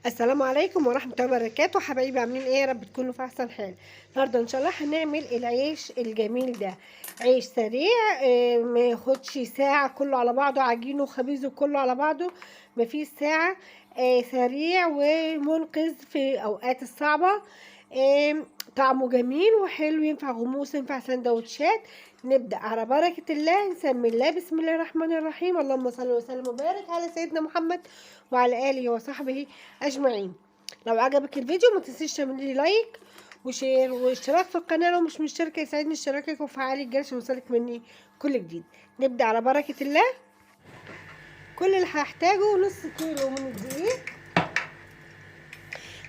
السلام عليكم ورحمة الله وبركاته. حبايبي عاملين ايه؟ يا رب تكونوا في احسن حال. النهارده ان شاء الله هنعمل العيش الجميل ده. عيش سريع، ما ياخدش ساعة، كله على بعضه، عجينه وخبيزه كله على بعضه مفيش ساعة. سريع ومنقذ في اوقات الصعبة. طعمه جميل وحلو، ينفع غموس، ينفع سندوتشات. نبدأ على بركة الله، نسمي الله. بسم الله الرحمن الرحيم. اللهم صل وسلم وبارك على سيدنا محمد وعلى آله وصحبه أجمعين. لو عجبك الفيديو ما تنسيش تعملي لي لايك وشير واشتراك في القناة. لو مش مشتركة يسعدني اشتراكك وفعلي الجرس يوصلك مني كل جديد. نبدأ على بركة الله. كل اللي هحتاجه نص كيلو من الدقيق،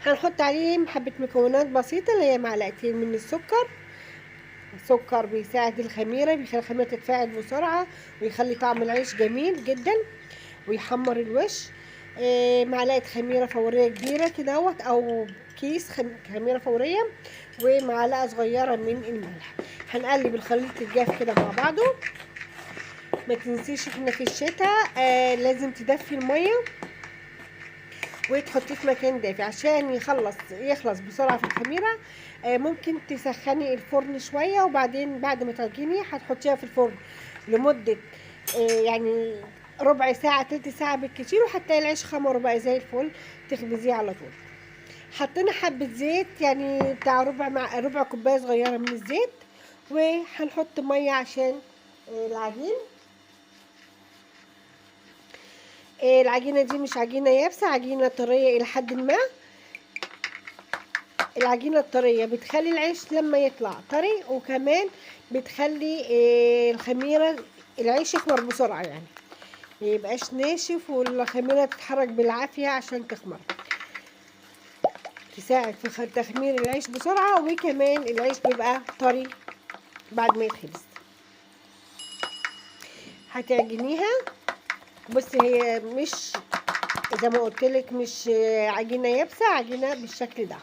هنحط عليه حبة مكونات بسيطة اللي هي معلقتين من السكر. السكر بيساعد الخميرة، بيخلي الخميرة تتفاعل بسرعة ويخلي طعم العيش جميل جدا ويحمر الوش. معلقة خميرة فورية كبيرة كده اهوت، او كيس خميرة فورية، ومعلقة صغيرة من الملح. هنقلب الخليط الجاف كده مع بعضه. ما تنسيش احنا في الشتاء لازم تدفي المية وتحطيه في مكان دافي عشان يخلص بسرعة في الخميرة. ممكن تسخني الفرن شوية، وبعدين بعد ما تعجني هتحطيها في الفرن لمدة يعني ربع ساعة تلت ساعة بالكتير، وهتلاقي العيش خمر بقى زي الفل. تخبزيه على طول. حطينا حبة زيت، يعني بتاع ربع كوباية صغيرة من الزيت، وهنحط مية عشان العجين. العجينة دي مش عجينة يابسة، عجينة طرية إلى حد ما. العجينة الطرية بتخلي العيش لما يطلع طري، وكمان بتخلي الخميرة العيش يخمر بسرعة، يعني ميبقاش ناشف والخميرة تتحرك بالعافية عشان تخمر. تساعد في تخمير العيش بسرعة، وكمان العيش بيبقى طري بعد ما يتخبز. هتعجنيها. بصي، هي مش زي ما قلتلك مش عجينة يابسة، عجينة بالشكل ده.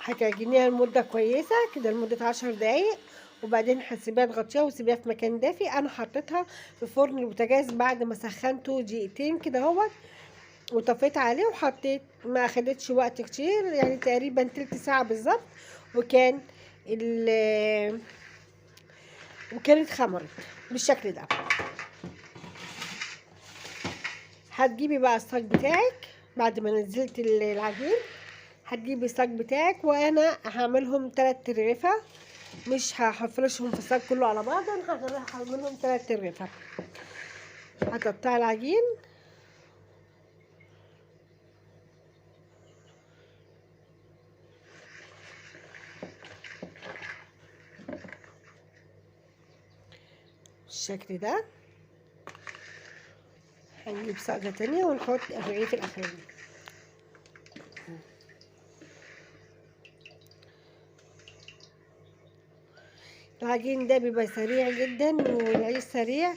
هتعجنيها لمدة كويسة كده، لمدة 10 دقايق، وبعدين هتسيبيها تغطيها وتسيبيها في مكان دافي. انا حطيتها في فرن البوتاجاز بعد ما سخنته دقيقتين كده اهوت، وطفيت عليه وحطيت. ما اخدتش وقت كتير، يعني تقريبا تلت ساعة بالظبط، وكان وكانت خمرت بالشكل ده. هتجيبي بقى الصاج بتاعك بعد ما نزلت العجين. هتجيبي الصاج بتاعك، وانا هعملهم 3 رغيفة، مش هفرشهم في الصاج كله على بعضه، انا هعملهم 3 رغيفة. هتقطعي العجين بالشكل ده. هنجيب صاجة تانية ونحط الرغيف الاخراني. العجين ده بيبقى سريع جدا، والعيش سريع.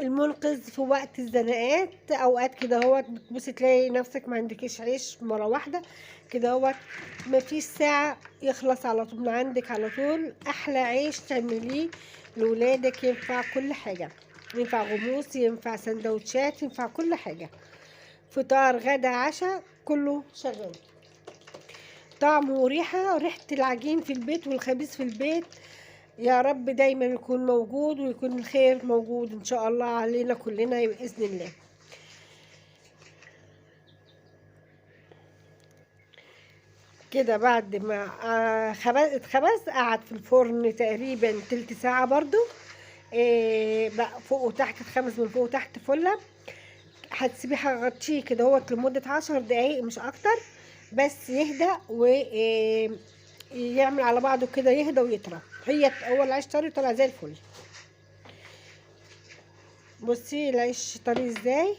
المنقذ في وقت الزنقات، اوقات كده هوت بتبصي تلاقي نفسك ما عندكيش عيش مرة واحدة كده هوت، مفيش ساعة يخلص على طول من عندك على طول. احلى عيش تعمليه لولادك، ينفع كل حاجة، ينفع غموس، ينفع سندوتشات، ينفع كل حاجة. فطار غدا عشاء كله شغال. طعمه وريحة العجين في البيت والخبيز في البيت. يا رب دايما يكون موجود، ويكون الخير موجود ان شاء الله علينا كلنا باذن الله. كده بعد ما اتخبز، قعد في الفرن تقريبا تلت ساعة برضو. بقى فوق وتحت، اتخبز من فوق وتحت فله. هتسيبيه هغطيه كده هو لمدة 10 دقايق مش اكتر، بس يهدى يعمل على بعضه كده، يهدى ويطرى. هو العيش طري طلع زي الفل. بصي العيش طري ازاي،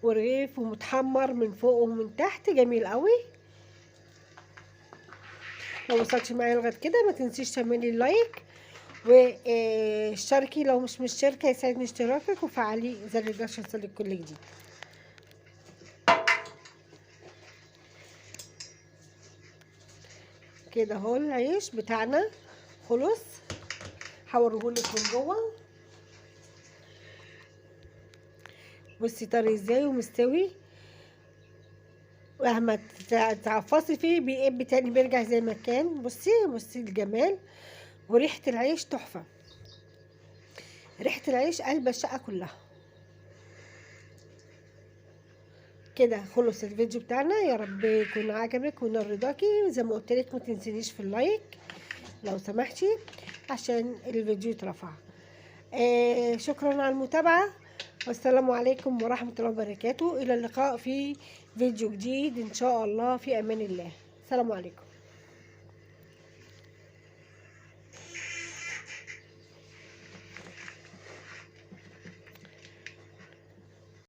ورغيف ومتحمر من فوق ومن تحت، جميل قوي. لو وصلتي معايا لغايه كده ما تنسيش تعملي لايك واشتركي. لو مش مشتركه يسعدني اشتراكك، وفعلي زر الجرس يوصلك كل جديد. كده اهو العيش بتاعنا خلص. هوريهولك من جوه. بصي طري ازاي ومستوي، ومهما تعفصي فيه بيقب تاني بيرجع زي ما كان. بصي بصي الجمال، وريحة العيش تحفة، ريحة العيش قلب الشقة كلها. كده خلص الفيديو بتاعنا، يا رب يكون عجبك ونال رضاكي. زي ما قلت لك ما تنسينيش في اللايك لو سمحتي عشان الفيديو يترفع. شكرا على المتابعة، والسلام عليكم ورحمة الله وبركاته. إلى اللقاء في فيديو جديد إن شاء الله، في أمان الله. السلام عليكم.